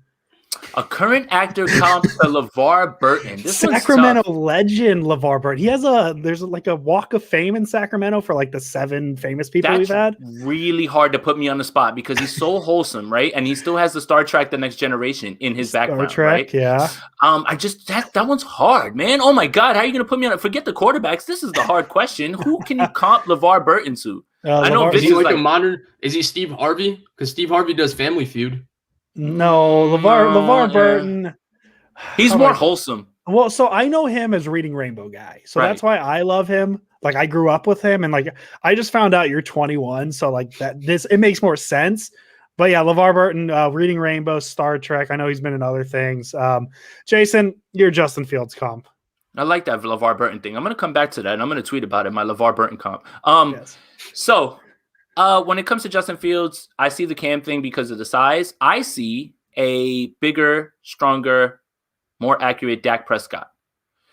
A current actor comp to LeVar Burton. This Sacramento legend LeVar Burton. There's like a walk of fame in Sacramento for like the 7 famous people we've had. Really hard to put me on the spot because he's so wholesome, right? And he still has the Star Trek The Next Generation in his background. Star Trek, right? Yeah. That one's hard, man. Oh my God, how are you gonna put me on it? Forget the quarterbacks. This is the hard question. Who can you comp LeVar Burton to? I know is he like a modern? Is he Steve Harvey? Because Steve Harvey does Family Feud. No, LeVar Burton. He's more wholesome. Well, so I know him as Reading Rainbow guy. So that's why I love him. Like I grew up with him and like I just found out you're 21. So like it makes more sense. But yeah, LeVar Burton, Reading Rainbow, Star Trek. I know he's been in other things. Jason, you're Justin Fields comp. I like that LeVar Burton thing. I'm going to come back to that and I'm going to tweet about it, my LeVar Burton comp. Yes. So when it comes to Justin Fields, I see the Cam thing because of the size. I see a bigger, stronger, more accurate Dak Prescott.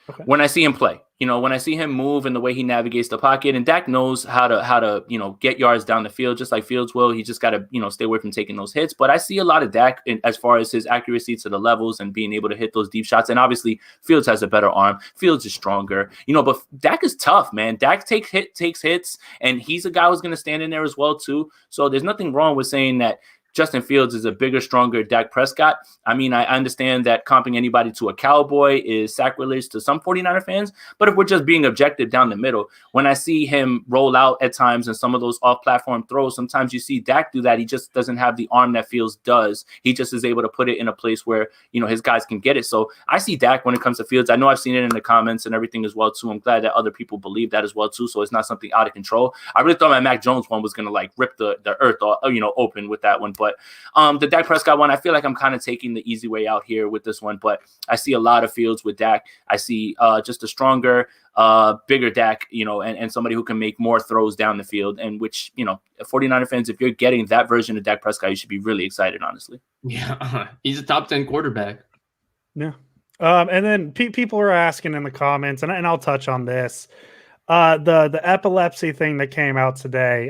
Okay. when I see him play. When I see him move and the way he navigates the pocket, and Dak knows how to get yards down the field just like Fields will. He just got to stay away from taking those hits. But I see a lot of Dak as far as his accuracy to the levels and being able to hit those deep shots. And obviously Fields has a better arm. Fields is stronger, but Dak is tough, man. Dak takes hits, and he's a guy who's going to stand in there as well too. So there's nothing wrong with saying that Justin Fields is a bigger, stronger Dak Prescott. I mean, I understand that comping anybody to a Cowboy is sacrilege to some 49er fans, but if we're just being objective down the middle, when I see him roll out at times and some of those off-platform throws, sometimes you see Dak do that. He just doesn't have the arm that Fields does. He just is able to put it in a place where, his guys can get it. So I see Dak when it comes to Fields. I know I've seen it in the comments and everything as well, too. I'm glad that other people believe that as well, too, so it's not something out of control. I really thought my Mac Jones one was going to, rip the earth, open with that one. But the Dak Prescott one, I feel like I'm kind of taking the easy way out here with this one, but I see a lot of Fields with Dak. I see just a stronger, bigger Dak, and somebody who can make more throws down the field, and which, 49er fans, if you're getting that version of Dak Prescott, you should be really excited, honestly. Yeah, he's a top 10 quarterback. Yeah. And then people are asking in the comments, and I'll touch on this. The epilepsy thing that came out today,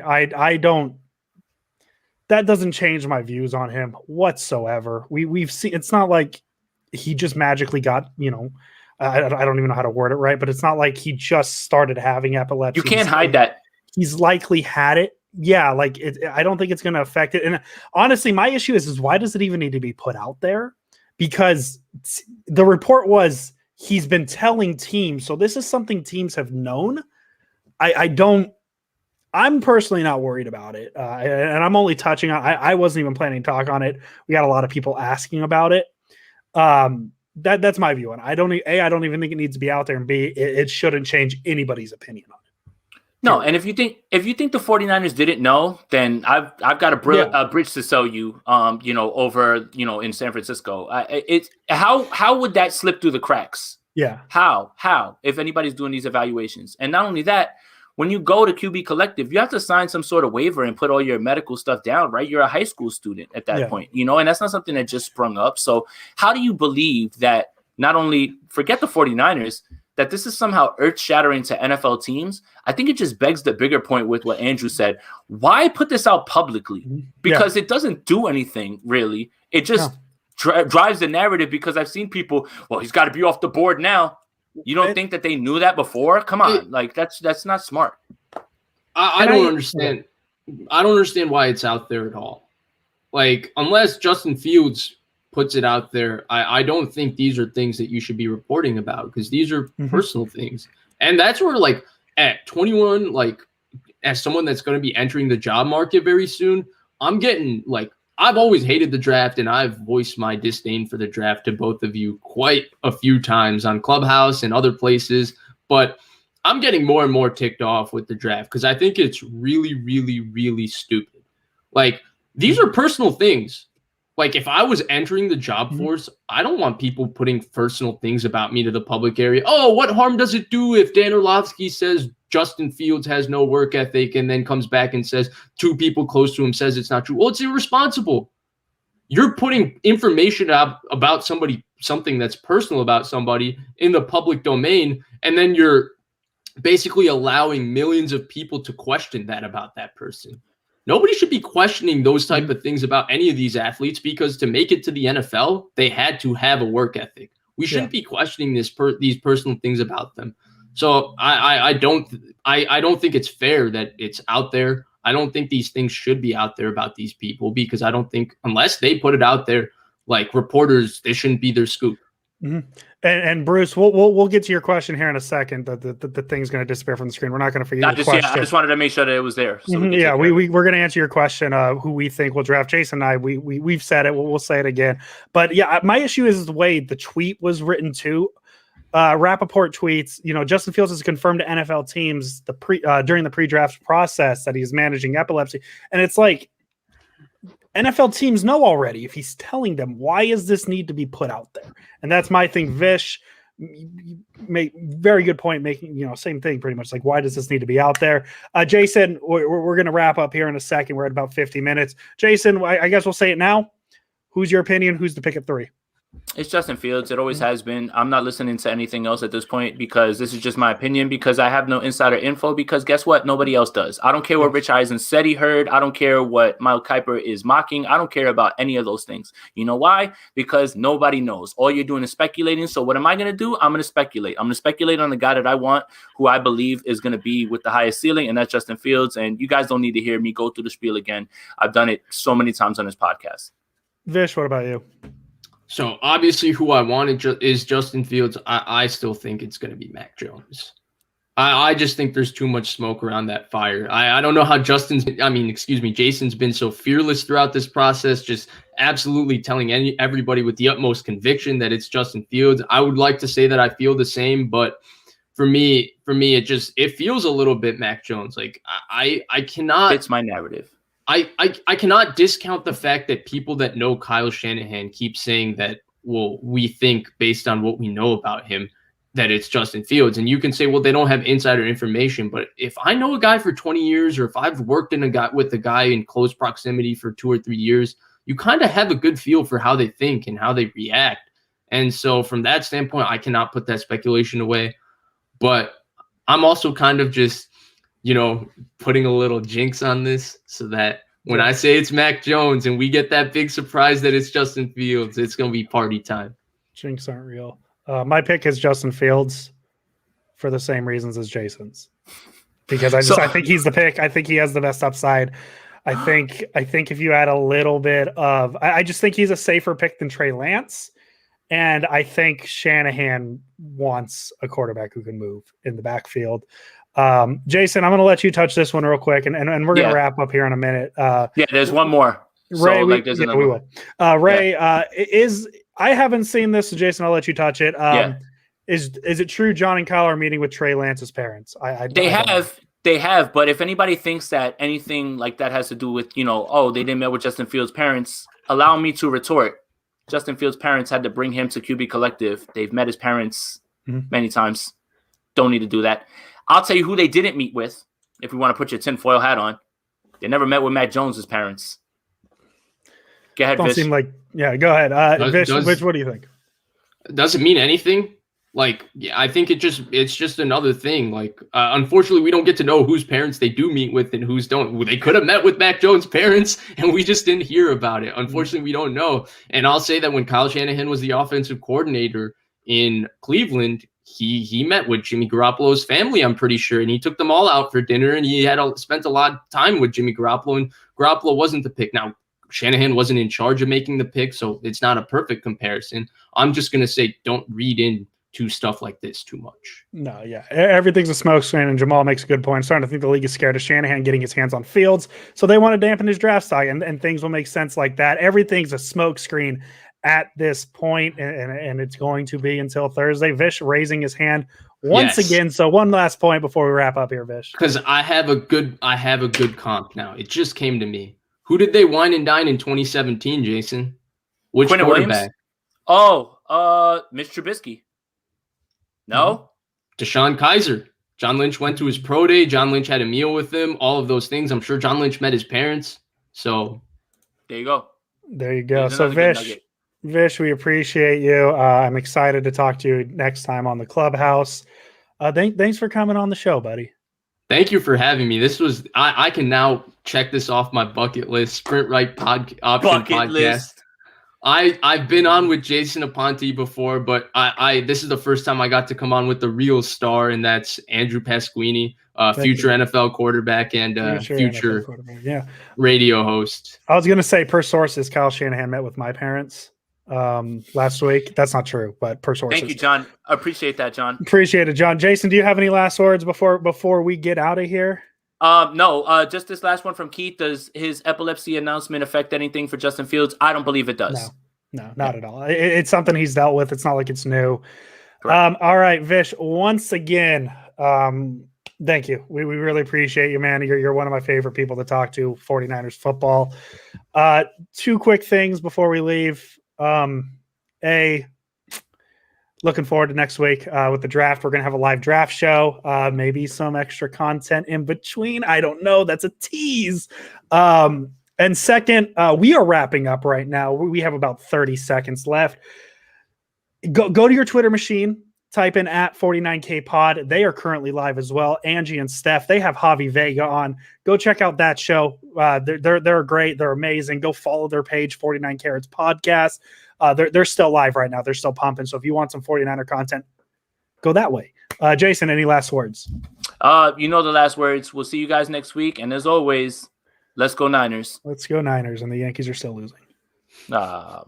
that doesn't change my views on him whatsoever. We've seen, it's not like he just magically got, I don't even know how to word it right, but it's not like he just started having epilepsy. You can't hide that. He's likely had it. Yeah, I don't think it's going to affect it. And honestly, my issue is why does it even need to be put out there? Because the report was he's been telling teams. So this is something teams have known. I'm personally not worried about it. And I'm only touching on, I wasn't even planning to talk on it. We got a lot of people asking about it. That's my view on it. I don't even think it needs to be out there, and B, it shouldn't change anybody's opinion on it. No, and if you think the 49ers didn't know, then I've got a bridge to sell you, over, in San Francisco. How would that slip through the cracks? Yeah. How, if anybody's doing these evaluations? And not only that, when you go to QB Collective, you have to sign some sort of waiver and put all your medical stuff down, right? You're a high school student at that point, and that's not something that just sprung up. So how do you believe that not only forget the 49ers, that this is somehow earth-shattering to NFL teams? I think it just begs the bigger point with what Andrew said. Why put this out publicly? Because it doesn't do anything, really. It just drives the narrative, because I've seen people, well, he's got to be off the board now. You don't think that they knew that before? Come on, that's not smart. I don't understand. I don't understand why it's out there at all. Unless Justin Fields puts it out there, I don't think these are things that you should be reporting about, because these are personal things. And that's where, at 21, as someone that's going to be entering the job market very soon, I'm getting I've always hated the draft, and I've voiced my disdain for the draft to both of you quite a few times on Clubhouse and other places. But I'm getting more and more ticked off with the draft, because I think it's really, really, really stupid. These are personal things. If I was entering the job force, I don't want people putting personal things about me to the public area. Oh, what harm does it do if Dan Orlovsky says Justin Fields has no work ethic, and then comes back and says two people close to him says it's not true? Well, it's irresponsible. You're putting information out about somebody, something that's personal about somebody, in the public domain, and then you're basically allowing millions of people to question that about that person. Nobody should be questioning those type of things about any of these athletes, because to make it to the NFL, they had to have a work ethic. We shouldn't be questioning these personal things about them. So I don't think it's fair that it's out there. I don't think these things should be out there about these people, because I don't think, unless they put it out there, reporters, they shouldn't be their scoop. And Bruce, we'll get to your question here in a second. The thing's going to disappear from the screen. We're not going to forget your question. I just wanted to make sure that it was there. So we're going to answer your question. Who we think will draft? Jason and I. We've said it. We'll say it again. But my issue is the way the tweet was written too. Rappaport tweets, Justin Fields has confirmed to NFL teams during the pre-draft process that he's managing epilepsy, and it's NFL teams know already if he's telling them. Why does this need to be put out there? And that's my thing. Vish, you make very good point, making same thing pretty much. Why does this need to be out there? Jason, we're going to wrap up here in a second. We're at about 50 minutes. Jason, I guess we'll say it now. Who's your opinion? Who's the pick at 3? It's Justin Fields. It always has been. I'm not listening to anything else at this point because this is just my opinion because I have no insider info because guess what? Nobody else does. I don't care what Rich Eisen said he heard. I don't care what Mike Kiper is mocking. I don't care about any of those things. You know why? Because nobody knows. All you're doing is speculating. So what am I going to do? I'm going to speculate. I'm going to speculate on the guy that I want, who I believe is going to be with the highest ceiling, and that's Justin Fields. And you guys don't need to hear me go through the spiel again. I've done it so many times on this podcast. Vish, what about you? So obviously who I wanted is Justin Fields. I still think it's going to be Mac Jones. I just think there's too much smoke around that fire. I don't know how Jason's been so fearless throughout this process, just absolutely telling everybody with the utmost conviction that it's Justin Fields. I would like to say that I feel the same, but for me, it feels a little bit Mac Jones. Like I cannot. It's my narrative. I cannot discount the fact that people that know Kyle Shanahan keep saying that, well, we think based on what we know about him that it's Justin Fields. And you can say, well, they don't have insider information. But if I know a guy for 20 years or if I've worked with a guy in close proximity for 2 or 3 years, you kind of have a good feel for how they think and how they react. And so from that standpoint, I cannot put that speculation away. But I'm also kind of just putting a little jinx on this so that when I say it's Mac Jones and we get that big surprise that it's Justin Fields, it's going to be party time. Jinx aren't real. My pick is Justin Fields for the same reasons as Jason's, because I think he's the pick. I think he has the best upside. I think if you add a little bit of, I just think he's a safer pick than Trey Lance. And I think Shanahan wants a quarterback who can move in the backfield. Jason, I'm going to let you touch this one real quick, and we're going to wrap up here in a minute. There's one more. Ray, we will. Ray, I haven't seen this, so Jason, I'll let you touch it. Is it true John and Kyle are meeting with Trey Lance's parents? They have, but if anybody thinks that anything like that has to do with, they didn't meet with Justin Fields' parents, allow me to retort. Justin Fields' parents had to bring him to QB Collective. They've met his parents many times. Don't need to do that. I'll tell you who they didn't meet with, if we want to put your tinfoil hat on. They never met with Mac Jones' parents. Go ahead, Vish. Go ahead. Vish, what do you think? Does it mean anything? I think it's just another thing. Unfortunately, we don't get to know whose parents they do meet with and whose don't. They could have met with Mac Jones' parents, and we just didn't hear about it. Unfortunately, we don't know. And I'll say that when Kyle Shanahan was the offensive coordinator in Cleveland, he met with Jimmy Garoppolo's family, I'm pretty sure, and he took them all out for dinner, and he had spent a lot of time with Jimmy Garoppolo, and Garoppolo wasn't the pick. Now, Shanahan wasn't in charge of making the pick, so it's not a perfect comparison. I'm just going to say don't read into stuff like this too much. No, yeah. Everything's a smokescreen, and Jamal makes a good point. I'm starting to think the league is scared of Shanahan getting his hands on Fields, so they want to dampen his draft stock, and things will make sense like that. Everything's a smokescreen at this point, and it's going to be until Thursday. Vish raising his hand once again. So one last point before we wrap up here, Vish. Because I have a good comp now. It just came to me. Who did they wine and dine in 2017, Jason? Which Quentin quarterback? Williams? Mitch Trubisky. No? Deshaun Kaiser. John Lynch went to his pro day. John Lynch had a meal with him. All of those things. I'm sure John Lynch met his parents. So there you go. There you go. So Vish, we appreciate you. I'm excited to talk to you next time on the Clubhouse. Thanks for coming on the show, buddy. Thank you for having me. This was I can now check this off my bucket list. Sprint Right podcast. List. I've been on with Jason Aponte before, but this is the first time I got to come on with the real star, and that's Andrew Pasquini, future NFL quarterback and future radio host. I was going to say, per sources, Kyle Shanahan met with my parents last week. That's not true, but per sources. Thank you, John. I appreciate that, John. Appreciate it, John. Jason, do you have any last words before we get out of here? No, just this last one from Keith. Does his epilepsy announcement affect anything for Justin Fields? I don't believe it does. No, not at all. It's something he's dealt with. It's not like it's new. All right, Vish, once again, thank you. We really appreciate you, man. You're one of my favorite people to talk to, 49ers football. 2 quick things before we leave. Looking forward to next week with the draft. We're going to have a live draft show, maybe some extra content in between. I don't know. That's a tease. And second, we are wrapping up right now. We have about 30 seconds left. Go to your Twitter machine, type in at 49K pod. They are currently live as well. Angie and Steph, they have Javi Vega on. Go check out that show. They're great. They're amazing. Go follow their page, 49 Carats Podcast. They're still live right now. They're still pumping. So if you want some 49er content, go that way. Jason, any last words? The last words. We'll see you guys next week. And as always, let's go Niners. Let's go Niners. And the Yankees are still losing. Man.